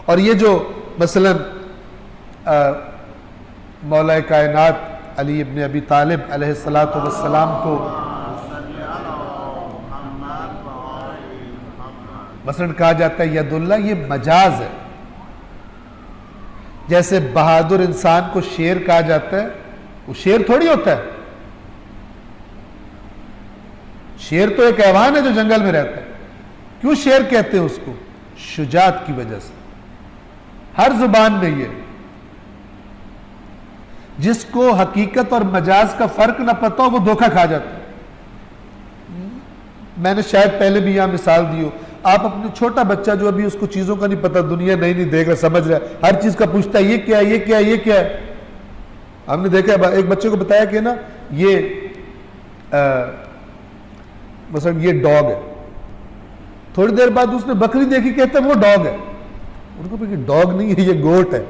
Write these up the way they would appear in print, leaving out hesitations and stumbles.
اور یہ جو مثلا مولا کائنات علی ابن ابی طالب علیہ السلام کو مثلا کہا جاتا ہے ید اللہ، یہ مجاز ہے. جیسے بہادر انسان کو شیر کہا جاتا ہے، وہ شیر تھوڑی ہوتا ہے. شیر تو ایک حیوان ہے جو جنگل میں رہتا ہے. کیوں شیر کہتے ہیں اس کو؟ شجاعت کی وجہ سے. ہر زبان میں یہ، جس کو حقیقت اور مجاز کا فرق نہ پتہ ہو وہ دھوکہ کھا جاتا ہے. میں نے شاید پہلے بھی یہاں مثال دی ہو. آپ اپنے چھوٹا بچہ جو ابھی اس کو چیزوں کا نہیں پتہ، دنیا نہیں دیکھ رہا، سمجھ رہا ہے، ہر چیز کا پوچھتا ہے یہ کیا ہے، یہ کیا ہے، یہ کیا ہے. ہم نے دیکھا ہے ایک بچے کو بتایا کہ نا یہ مثلا یہ ڈاگ ہے. تھوڑی دیر بعد اس نے بکری دیکھی، کہتا ہے وہ ڈاگ ہے. ان کو کہ ڈاگ نہیں ہے، یہ گوٹ ہے.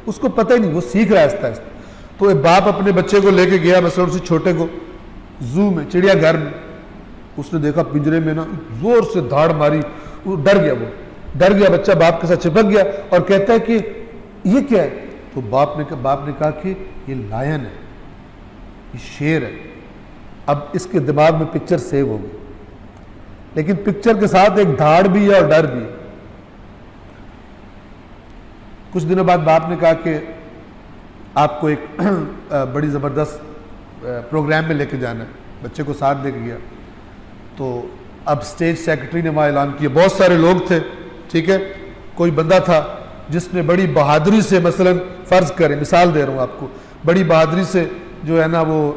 اس کو پتہ ہی نہیں، وہ سیکھ رہا ہے آہستہ آہستہ. تو ایک باپ اپنے بچے کو لے کے گیا مثلا اسی چھوٹے کو زو میں، چڑیا گھر میں. اس نے دیکھا پنجرے میں نا زور سے دھاڑ ماری، وہ ڈر گیا بچہ، باپ کے ساتھ چپک گیا اور کہتا ہے کہ یہ کیا ہے؟ تو باپ نے کہا کہ یہ لائن ہے، یہ شیر ہے. اب اس کے دماغ میں پکچر سیو ہو گئی، لیکن پکچر کے ساتھ ایک دھاڑ بھی ہے اور ڈر بھی ہے. کچھ دنوں بعد باپ نے کہا کہ آپ کو ایک بڑی زبردست پروگرام میں لے کے جانا ہے. بچے کو ساتھ لے کے گیا. تو اب اسٹیج سیکرٹری نے وہاں اعلان کیا، بہت سارے لوگ تھے، ٹھیک ہے. کوئی بندہ تھا جس نے بڑی بہادری سے، مثلا فرض کریں، مثال دے رہا ہوں آپ کو، بڑی بہادری سے جو ہے نا وہ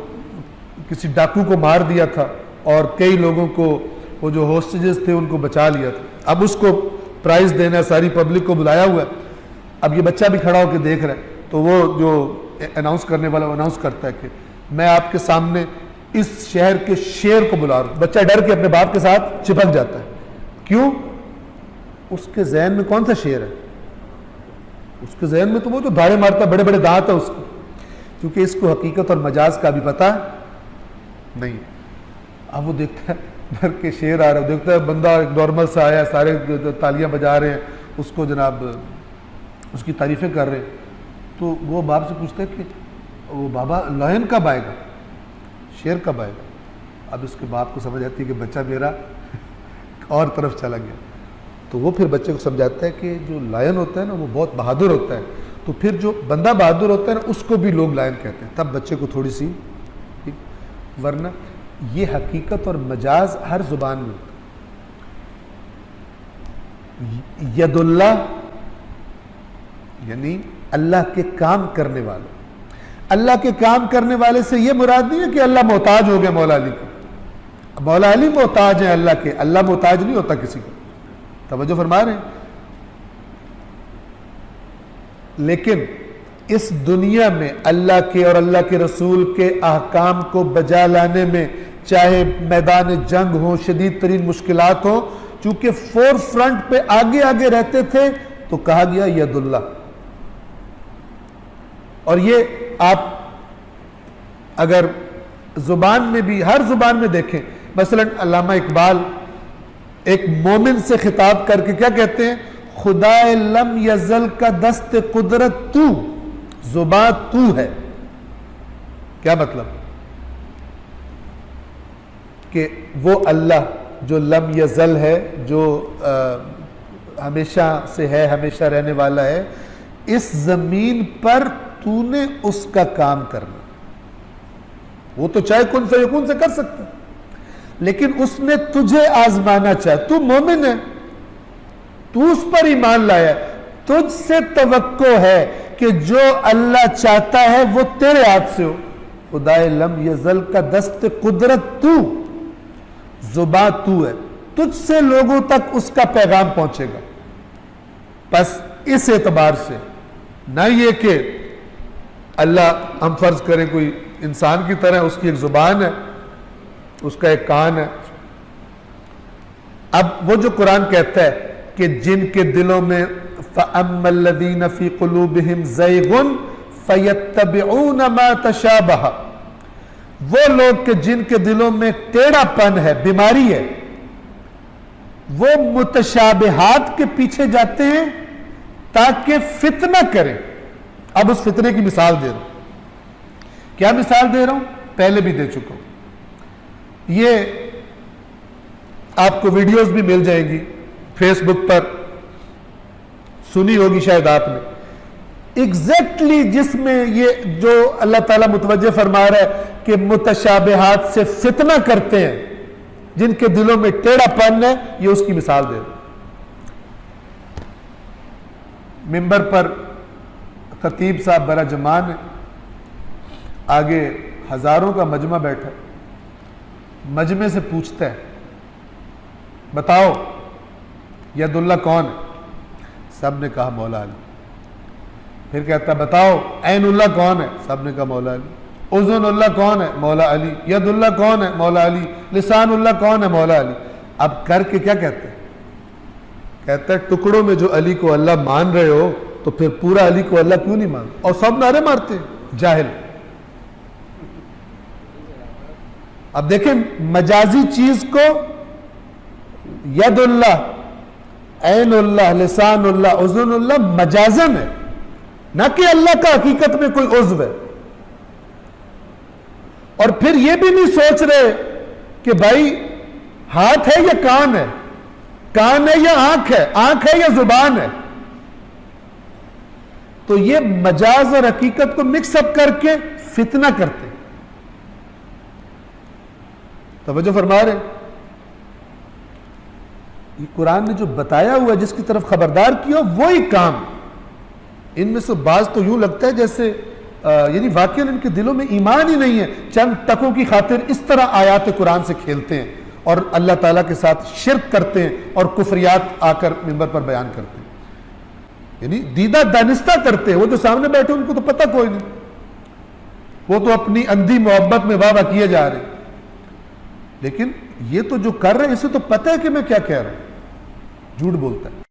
کسی ڈاکو کو مار دیا تھا اور کئی لوگوں کو، وہ جو ہوسٹیجز تھے ان کو بچا لیا تھا. اب اس کو پرائز دینا ہے، ساری پبلک کو بلایا ہوا ہے. اب یہ بچہ بھی کھڑا ہو کے دیکھ رہا ہے. تو وہ جو اناؤنس کرنے والا اناؤنس کرتا ہے کہ میں آپ کے سامنے اس شہر کے شیر کو بلا رہا ہوں. بچہ ڈر کے اپنے باپ کے ساتھ چپک جاتا ہے. کیوں؟ اس کے ذہن میں کون سا شیر ہے؟ اس کے ذہن میں تو وہ جو دھاڑے مارتا ہے، بڑے بڑے دانت ہے اس کو. کیونکہ اس کو حقیقت اور مجاز کا بھی پتہ نہیں. اب وہ دیکھتا ہے ڈر کے شیر آ رہا ہے، دیکھتا ہے بندہ ایک نارمل سا آیا، سارے تالیاں بجا رہے ہیں، اس کو جناب اس کی تعریفیں کر رہے ہیں. تو وہ باپ سے پوچھتا ہے کہ وہ بابا لائن کب آئے گا، شیر کب آئے گا؟ اب اس کے باپ کو سمجھ آتی ہے کہ بچہ میرا اور طرف چلا گیا. تو وہ پھر بچے کو سمجھاتا ہے کہ جو لائن ہوتا ہے نا وہ بہت بہادر ہوتا ہے. تو پھر جو بندہ بہادر ہوتا ہے نا اس کو بھی لوگ لائن کہتے ہیں. تب بچے کو تھوڑی سی، ورنہ یہ حقیقت اور مجاز ہر زبان میں ہوتا ہے. ید اللہ یعنی اللہ کے کام کرنے والے. اللہ کے کام کرنے والے سے یہ مراد نہیں ہے کہ اللہ محتاج ہو گیا مولا علی کو. مولا علی محتاج ہیں اللہ کے، اللہ محتاج نہیں ہوتا کسی کو. توجہ فرما رہے ہیں. لیکن اس دنیا میں اللہ کے اور اللہ کے رسول کے احکام کو بجا لانے میں، چاہے میدان جنگ ہو، شدید ترین مشکلات ہوں، چونکہ فور فرنٹ پہ آگے آگے رہتے تھے تو کہا گیا ید اللہ. اور یہ آپ اگر زبان میں بھی، ہر زبان میں دیکھیں، مثلا علامہ اقبال ایک مومن سے خطاب کر کے کیا کہتے ہیں؟ خدائے لم یزل کا دست قدرت تو، زبان تو ہے. کیا مطلب؟ کہ وہ اللہ جو لم یزل ہے، جو ہمیشہ سے ہے، ہمیشہ رہنے والا ہے، اس زمین پر تو نے اس کا کام کرنا. وہ تو چاہے کن فیکون سے کر سکتا، لیکن اس نے تجھے آزمانا چاہے. تو مومن ہے، تو اس پر ایمان لایا، تجھ سے توقع ہے کہ جو اللہ چاہتا ہے وہ تیرے ہاتھ سے ہو. خدائے لم یزل کا دست قدرت تو، زبان تو ہے، تجھ سے لوگوں تک اس کا پیغام پہنچے گا. بس اس اعتبار سے نہ یہ کہ اللہ ہم فرض کریں کوئی انسان کی طرح، اس کی ایک زبان ہے، اس کا ایک کان ہے. اب وہ جو قرآن کہتا ہے کہ جن کے دلوں میں فَأَمَّا الَّذِينَ فِي قُلُوبِهِمْ زَيْغٌ فَيَتَّبِعُونَ مَا تَشَابَهَ، وہ لوگ کہ جن کے دلوں میں ٹیڑھا پن ہے، بیماری ہے، وہ متشابہات کے پیچھے جاتے ہیں تاکہ فتنہ کریں۔ اب اس فتنے کی مثال دے رہا ہوں۔ کیا مثال دے رہا ہوں؟ پہلے بھی دے چکا ہوں۔ یہ آپ کو ویڈیوز بھی مل جائیں گی فیس بک پر، سنی ہوگی شاید آپ نے، ایگزیکٹلی جس میں یہ جو اللہ تعالیٰ متوجہ فرما رہا ہے کہ متشابہات سے فتنہ کرتے ہیں جن کے دلوں میں ٹیڑھا پن ہے، یہ اس کی مثال دے رہا ہوں۔ ممبر پر خطیب صاحب بڑا جمان ہے، آگے ہزاروں کا مجمع بیٹھا، مجمع سے پوچھتا ہے بتاؤ ید اللہ کون ہے؟ سب نے کہا مولا علی۔ پھر کہتا ہے بتاؤ عین اللہ کون ہے؟ سب نے کہا مولا علی۔ اذن اللہ کون ہے؟ مولا علی۔ ید اللہ کون ہے؟ مولا علی۔ لسان اللہ کون ہے؟ مولا علی۔ اب کر کے کیا کہتے ہیں؟ کہتا ہے ٹکڑوں میں جو علی کو اللہ مان رہے ہو تو پھر پورا علی کو اللہ کیوں نہیں مانتے؟ اور سب نعرے مارتے ہیں، جاہل۔ اب دیکھیں مجازی چیز کو ید اللہ، عین اللہ، لسان اللہ، اذن اللہ مجازن ہے، نہ کہ اللہ کا حقیقت میں کوئی عضو ہے۔ اور پھر یہ بھی نہیں سوچ رہے کہ بھائی ہاتھ ہے یا کان ہے، کان ہے یا آنکھ ہے، آنکھ ہے یا زبان ہے۔ تو یہ مجاز اور حقیقت کو مکس اپ کر کے فتنہ کرتے۔ توجہ فرما رہے؟ یہ قرآن نے جو بتایا ہوا ہے، جس کی طرف خبردار کیا، وہی کام۔ ان میں سے بعض تو یوں لگتا ہے جیسے یعنی واقعاً ان کے دلوں میں ایمان ہی نہیں ہے، چند ٹکوں کی خاطر اس طرح آیات قرآن سے کھیلتے ہیں اور اللہ تعالیٰ کے ساتھ شرک کرتے ہیں اور کفریات آ کر ممبر پر بیان کرتے ہیں، یعنی دیدہ دانستہ کرتے ہیں۔ وہ جو سامنے بیٹھے ان کو تو پتہ کوئی نہیں، وہ تو اپنی اندھی محبت میں واہ واہ کیے جا رہے ہیں، لیکن یہ تو جو کر رہے ہیں اسے تو پتہ ہے کہ میں کیا کہہ رہا ہوں، جھوٹ بولتا ہے۔